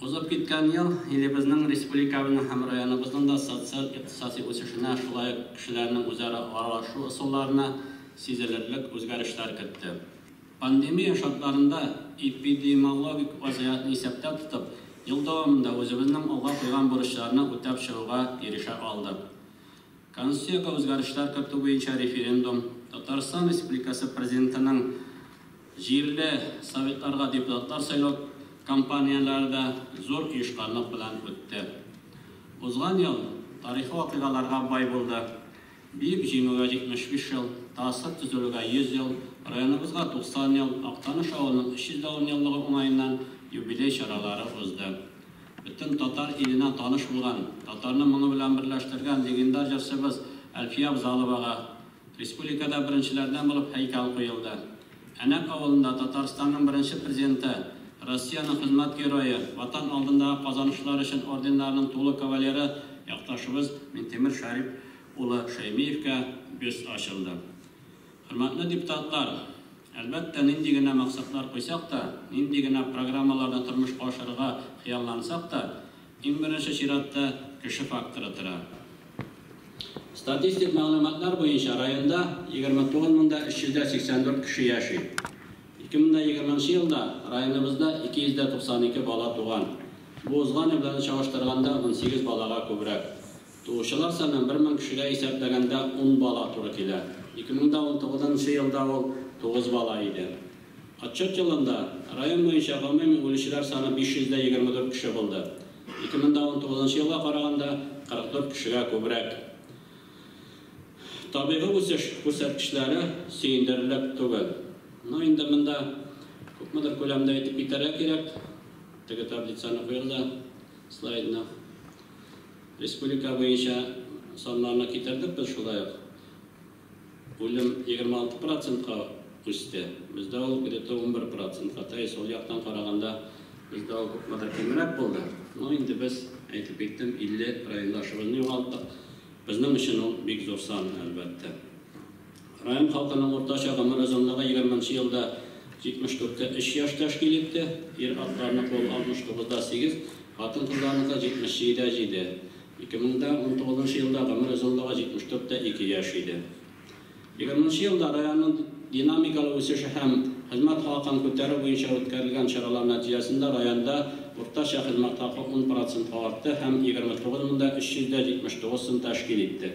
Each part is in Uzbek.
Узып киткән ел илебезнең республикабызның һәм районыбызның да социаль-икътисади үсешенә, шулай ук кешеләрнең үзара аралашу ысулларына сизелерлек үзгәрешләр кертте. Пандемия шартларында эпидемиологик вазгыятьне исәптә тотып, ел дәвамында үзебезнең алга куйган бурычларны үтәп чыгуга ирешә алдык. Конституциягә үзгәрешләр кертү буенча референдум, Татарстан Республикасы Президентының җирле советларга депутатлар сайлау кампанияларда зур оешканлык белән үтте. Узган ел тарихи вакыйгаларга бай булды. Бик җиңүгә 75 ел, тасыр төзелүгә 100 ел, районыбызга 90 ел, Актаныш авылының 310 еллыгы уңаеннан юбилей чаралары узды. Бөтен татар иленә таныш булган, татарны моны белән берләштергән легендар җырчыбыз Әлфия Абзаловага республикада беренчеләрдән булып һәйкәл куелды. Әнәк авылында Татарстанның беренче президенты, Россияның хезмәт герое, ватан алдындагы казанышлар өчен орденнарның тулы кавалеры якташыбыз Минтимер Шәрип улы Шәймиевкә бюст ачылды. Хөрмәтле депутатлар, әлбәттә нинди генә максатлар куйсак та, нинди генә программаларда тормышка ашырырга хыяллансак та, иң беренче чиратта кеше факторы тора. Статистик мәгълүматлар буенча районда 29384 кеше яши. 2020 елда районыбызда 292 бала туган. Бу узган ел белән чагыштырганда 18 балага күбрәк. Туучылар саны 1000 кешегә исәпләгәндә 10 бала туры килә. 2019 елда ул 9 бала иде. Отчет елында район буенча гомуми үлүчеләр саны 524 кеше булды. 2019 елга караганда 44 кешегә күбрәк. Табигый үсеш күрсәткечләре сөендерерлек түгел. Инде монда күпмедер күләмдә әйтеп китәргә кирәк. Теге таблицаны куелды слайдына. Республика буенча саннарны китердек без шулай ук. Үлем 26%-ка үсте. Бездә ул где-то 11%-ка. Тәйс ул яктан караганда бездә ул күпмедер кимрәк булды. Инде без әйтеп киттем 50 райондашыбызны югалттык. Безнең өчен ул бик зур сан әлбәттә. Район халкының уртача гомер озынлыгы 20 елда 74-3 яшь тәшкил итте. Ир-атларның кул 69-да 8, хатын-кызларның 77-дә 7. 2019 елда гомер озынлыгы 74-дә 2 яшь иде. 20 елда районның динамикалы үсеше һәм хезмәт хакын күтәрү буенча үткәрелгән чаралар нәтиҗәсендә районда уртача хезмәт хакы 10% артты һәм 29379 сум тәшкил итте.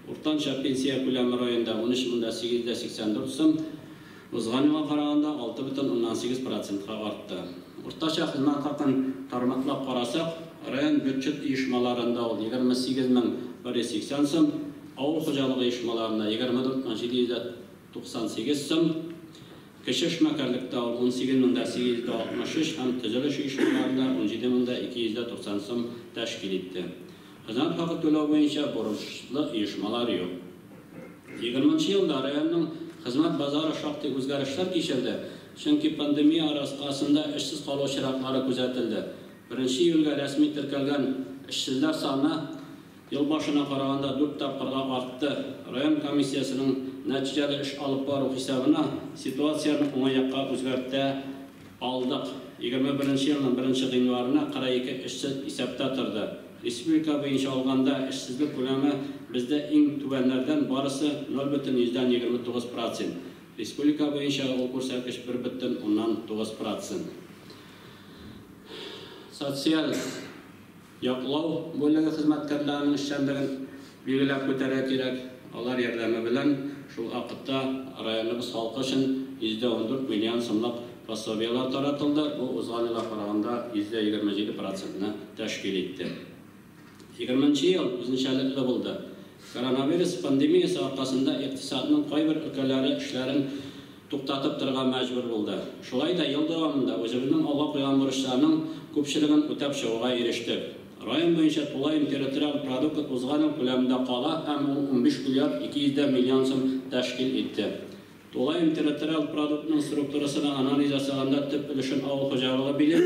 Уртанча пенсия күләме районда 13884 сум, узган елга караганда 6,8%-га артты. Уртача хезмәт хакын тармаклап карасак, район бюджет оешмаларында ул 28180 сум, авыл хуҗалыгы оешмаларында 24798 сум, кеше эшмәкәрлектә 18863 һәм төзелеш оешмаларында 17290 сум тәшкил итте. Хезмәт хакы түләү буенча бурычлы оешмалар юк. 20 елда районның хезмәт базары шактый үзгәрешләр кичерде, чөнки пандемия аркасында эшсез калу очраклары күзәтелде. 1 июльгә рәсми теркәлгән эшсезләр саны ел башына караганда 4 тапкырга артты. Район комиссиясының нәтиҗәле эш алып бару хисабына ситуацияны уңайга үзгәртә алдык. 21 елның 1 гыйнварына 42 эшсез исәптә торды. Республика буенча алганда эшсезлек күләме бездә иң түбәннәрдән барысы 0,29%. Республика буенча ул күрсәткеч 1,9%. Социаль яклау бүлеге хезмәткәрләренең эшчәнлеген билгеләп күтәрә кирәк. Алар ярдәме белән шул вакытта районыбыз халкы өчен 114 миллион сумлык пособиялар таратылды. Бу узган елга караганда 27%-ны тәшкил итте. 20 ел үзенчәлекле булды. Коронавирус пандемиясы аркасында икътисадның кайбер өлкәләре эшләрен туктатып торырга мәҗбүр булды. Шулай да ел дәвамында үзебезнең алга куйган бурычларның күпчелеген үтәп чыгуга ирештек. Район буенча тулай территориаль продукт узган ел күләмендә кала һәм 15 миллиард 200 миллион сум тәшкил итте. Тулай территориаль продуктның структурасына анализ ясаганда төп өлешен авыл хуҗалыгы билеп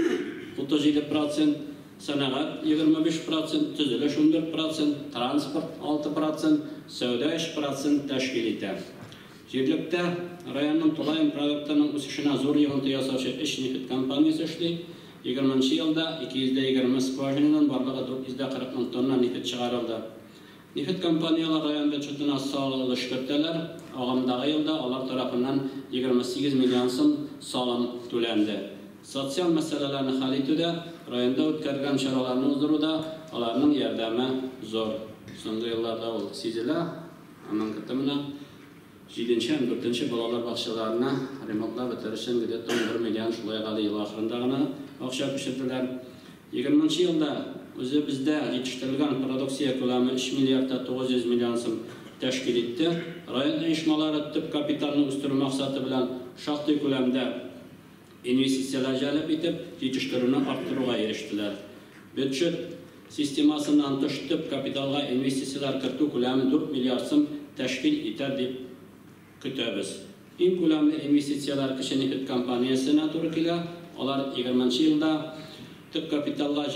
37%, сәнәгать 25%, төзелеш 14%, транспорт 6%, сәүдә 3% тәшкил итә. Җирлектә районның тулай продуктының үсешенә зур йогынты ясаучы эш нефть компаниясе эшли. 2020 yılda 220 skvajinadan barlığı 440 bin tonna nefit çıkarıldı. Nefit kompaniyalar rayon bütçetine sağlığı şirketler, ağamdağı yılda onlar tarafından 28 milyon sım salım tülendi. Sosyal meselelerini hal etüde, rayonda ötkərgən çaralarını uzdurуда, onların yardımı zor. Soңғы yıllarda ol sizile, aman kıtımına 7-4 balalar bakışlarına remontlar bitirişin gidip 11 milyon şulaya kalı yıl ahırındağına akşam pişirdiler. 20. yılda özü bizde yetiştirilgen produksiya kulağımı 3 milyarda 900 milyon sım teşkil etti. Rayon uyuşmaları tüp kapitalını üstürü maksatı bilen şahtı kulağımda investisiyalar jalip etip yetiştirini arttırığa eriştiler. Bütçet sistemasından tüp kapitalga investisiyalar kırtı kulağımı 4 milyar sım teşkil eder deyip kütübüz. En kulağımlı investisiyalar kişi nefit kampaniyasına turkiyle, onlar 20. yılda tüp kapitalla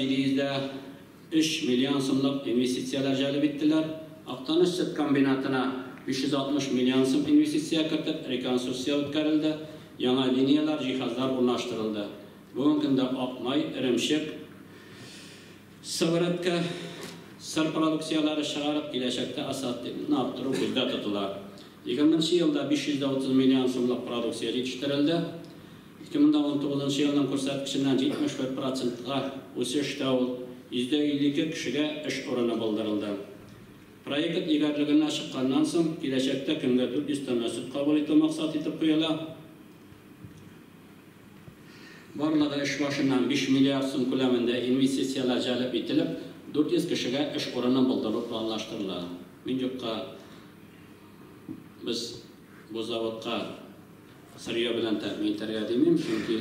3 milyon sımlık investisiyalar jalip ettiler. Aktanış süt kombinatına 560 milyon sım investisiya kırtıp rekonstrüksiya ötkərildi. Yana liniyalar, cihazlar ornaştırıldı. Bugünkünde Akmay, İrimşik, Sıvırıtka, sır produksiyaları çıkarıp gelecekte asatını arttırıp gözde tutular. 20. yılda 530 milyon sımlık produksiya yetiştirildi. 2019 yılının ko'rsatkishidan 74%ga o'sishda %52 kishiga ish o'rini bildirildi. Proyekt egarligidan chiqqandan so'ng kelajakda kunga 400 tonna sut qabul etish maqsad etib qo'yildi. Barlig'i ish boshidan 5 milliard so'm ko'lamida investitsiyalar jalb etilib, 400 kishiga ish o'rini bildirib planlashtiriladi. Minjuqqa biz bu zavodga Sırıya bilen təmin etərgə deməyim, çünki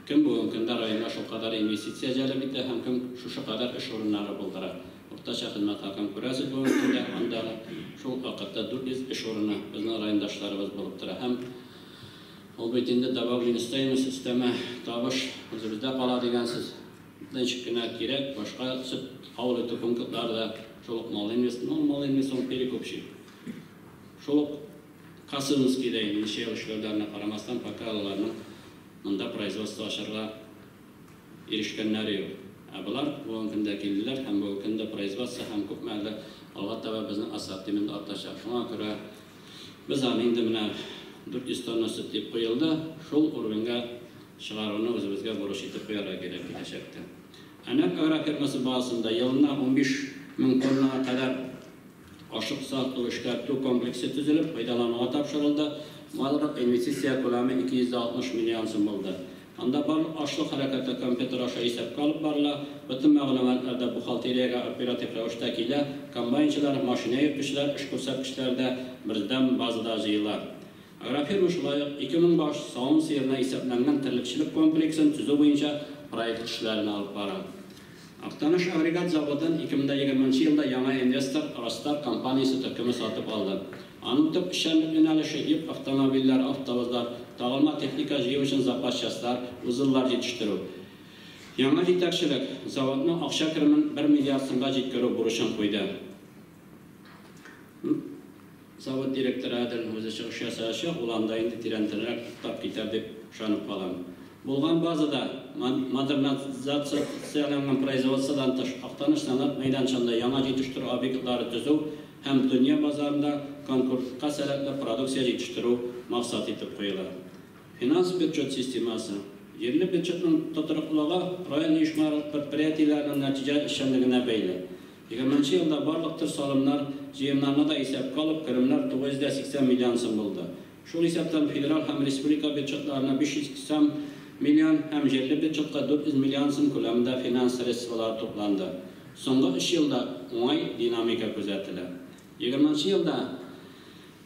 kim bugün gündə rayonda şu kadar investisiya jalb etdi, hem kim şu kadar iş orunları bildirir. Ortaça xidmət haqqını görəsiz bugün gündə, onda şu vaqtda 400 iş orunu bizning rayondaşlarımız bulubdur. Hem o betində davamlı sistemi tabiş özümüzdə qala degansiz. Değişiklikler gerek, başka süt havlu punktlarda çoluk mal investisyon perikopşi. Çoluk Kasımski'de inşa işlerine karamasdan pakalalarının bunda производство aşırıga erişkenleri yok. Bunlar bu günde geldiler, hem bu günde производство hem köpmeli albatta ve bizim asattiminde artacak. Şuna göre biz anında buna 400 tonna süt deyip koyuldu. Şol urvinga çıkarını özümüzge boruş etip koyara gerek gelecekti. Anak agro firması bazında yılına 15 bin tonnaya kadar aşık saatli işkärtü kompleksi tüzülüp faydalanığa tapşırıldı. Mallık investisiya kulağımı 260 milyon sım oldu. Anda barlık aşlık harekatı kompüter aşağı hesap kalıp barla, bütün məlumatlarda buhalteriyaga operatif rəvişdəkilə, kombaynçılar, maşinə yürtüşlər, iş göstərkişlərdə birdən bazıda jıyılar. Agrofirma şulayıq 2000 baş sağın seyirine hesaplanğan tirlikçilik kompleksini tüzü boyunca proyekt işlərini alıp baran. Aktanış agregat zavodun 2020 yılda yana investor Rostar kompaniyası tükümü satıp aldı. Anın tüp işlemlik yönelişi ip avtomobiller, avtovozlar, dağılma texnika jıyı için zapasçaslar, uzunlar yetiştirip. Yana yetakçilik zavodun akşa kirimin 1 milyar sımga jetkörü buruşun koydu. Zavod direktörü adil özü çıkış yasaşı ulanda indi tirentirerek tutap gider deyip şanıp kalan. Bulgan bazada modernizatsiyalangan производстводан тыш Aktanış sanat meydançanda yana yetiştirici obyektleri tüzü hem dünya pazarında konkursqa səbəbli produksiya yetiştirici maksat etip koyulur. Finans büdcet sisteması yerli büdcetin tuturuqlığı rayon uyuşmaları предприятияларның netice işlemliğine beyli. 20. yılda barlıq tür salımlar jiyimlarına da hesap kalıp kirimler 980 milyon sım buldu. Şu hesaptan federal hem respublika büdcetlerine 580 milyon hem yerli büdcetga 400 milyon sım ko'lamida finans resurslar toplandı. So'nggi 3 yılda o'ng'ay dinamika kuzatildi. 20. yılda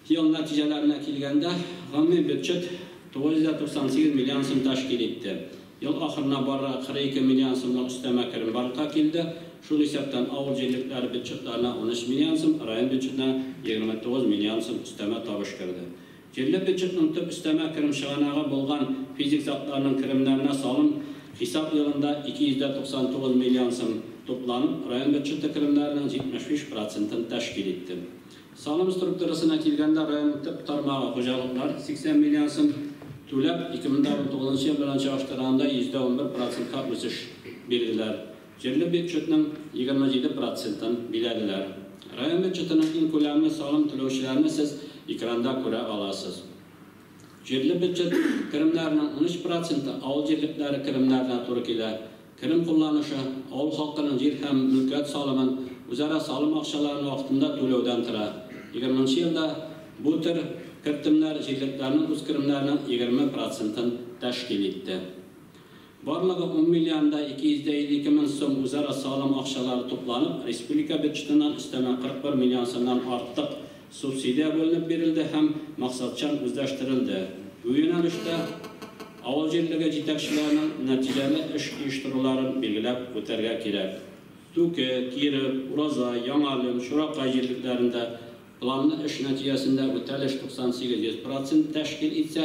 yıl neticelerine kelganda g'ammiy büdcet 998 milyon sım tashkil etdi. Yıl ahırına barra 42 milyon sımlık üsteme kirim barqa keldi. Şu hesaptan avul yerlikler büdcetlerine 13 milyon sım, rayon büdcetine 29 milyon sım üsteme tabiş kirdi. Yerli büdcetinin tüp üsteme kirim şığanağı bulgan fizik zatlarının kirimlerine salım hesap yılında 299 milyon sım toplanıp rayon büdceti kirimlerinin 75%'ını teşkil etti. Salım strukturasına kelganda rayon tüp tarmağı hocalıklar 80 milyon sım Tulab 2019 yıl bilan çağrıştırganda %11%'ka o'sish belgilar. Yerli byudjetning 27%'dan biladilar. Rayon byudjetining eng ko'lamli solim to'lovchilarini siz ekranda ko'ra olasiz. Yerli byudjet kirimlarining 13%i avul yerliklari kirimlaridan to'g'ri keladi. Kirim qo'llanishi avul xalqining yer ham mulkiyat solimin o'zaro solim aqshalarini vaqtida to'lovdan turadi. 20-yilda bu tür kiritimlar yerliklarning o'z kirimlarining 20%'ni tashkil etdi. Barlığı 10 milyonda 252 ming so'm o'zaro solim aqshalari to'planib, respublika byudjetidan üstema 41 million so'mdan ortiq subsidiya bo'linib berildi ham maqsadchan o'zlashtirildi. Bu yo'nalishda avul yerligi yetakchilarining natijali ish uyushtiruvlarini belgilab o'targa kerak. Tuki, Kirib, Uraza, Yangalim, Sho'roqay yerliklarida planlı ish natijasida o'talish 98% tashkil etsa,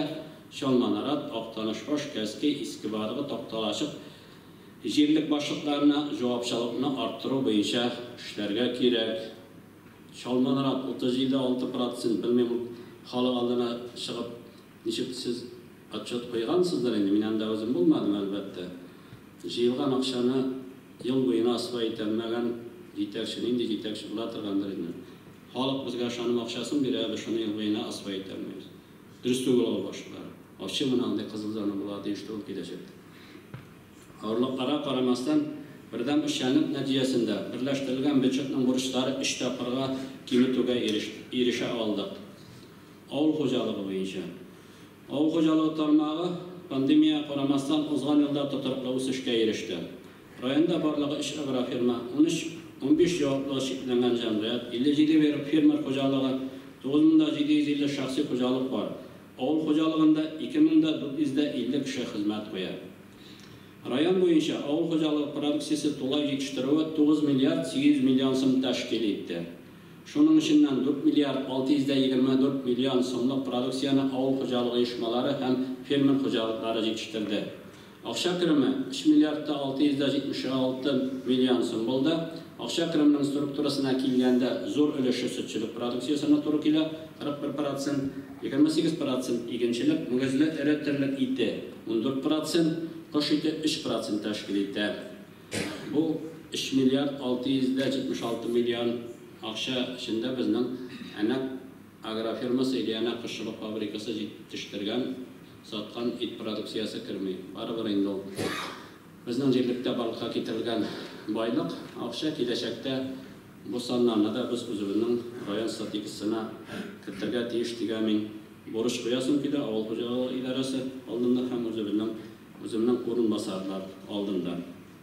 Şolmanarat, Aqtanışbaş, Kəski, İskibarığı, Toqtalaşıq, yerlik başlıqlarına javobçılıqni arttırу bo'yicha ishlarga kerak. Şolmanarat 37-6%, bilmem xalq aldına шығып, nechib siz atchat qo'ygansizlar endi, men ham o'zim bo'lmadim albatta. Jiyilgan aqshani yil bo'yina asfaltlanmagan yetakchini endi yetakchi bo'la turgandir endi. Xalq bizga shuni aqshasin beradi, shuni yil bo'yina asfaltlanmaymiz. Durust o'g'il boshlar. Aşçı bunanda Qızılzarni buladi işte ol gidecekti. Ağırlıklara qaramasdan birden işçilik neticesinde birleştirilgen byudjetning burçları iş topirga kimituga erişe aldık. Avul xo'jaligi bo'yicha. Avul xo'jaligi tarmog'i pandemiya qaramasdan uzgan yılda tutarlı o'sishga erişdi. Rayonda barlığı iş agrofirma 15 javobli shaklangan jamiyat 57 verib fermer xo'jaligi 9750 shaxsiy xo'jalik bor. Avul xo'jaligida 2450 kishi xizmat qo'yadi. Rayon bo'yicha avul xo'jaligi produksiyasi to'lay yetishtiruvi 9 milliard 800 million so'm tashkil etdi. Shuning ichidan 4 milliard 624 million so'mlik produksiyani avul xo'jaligi uyushmalari ham fermer xo'jaliklari yetishtirdi. Aqsha kirimi 3 milliardda 676 million so'm bo'ldi. Aqsha kirimining strukturasına kelganda zo'r ulushi sutchilik produksiyasini to'g'ri keladi 41%, 28% ekinchilik, mug'izli iritirlik eti 14%, qo'sh eti 3% tashkil etdi. Bu 3 milliard 676 million aqsha shunda bizning ana agrofirmasi yana qishloq fabrikasi yetishtirgan satgan et produksiyasi kirmaydi. Baribir endi bizning yerlikda balıqqa ketirilgan boyliq aqsha kelajakda bu sonlarni da biz o'zimizning rayon strategiyasini kiritirga tegish degan men borish qo'yasim ki de avul xo'jaligi idorasi oldinda ham o'zimning o'rinbosarlar oldinda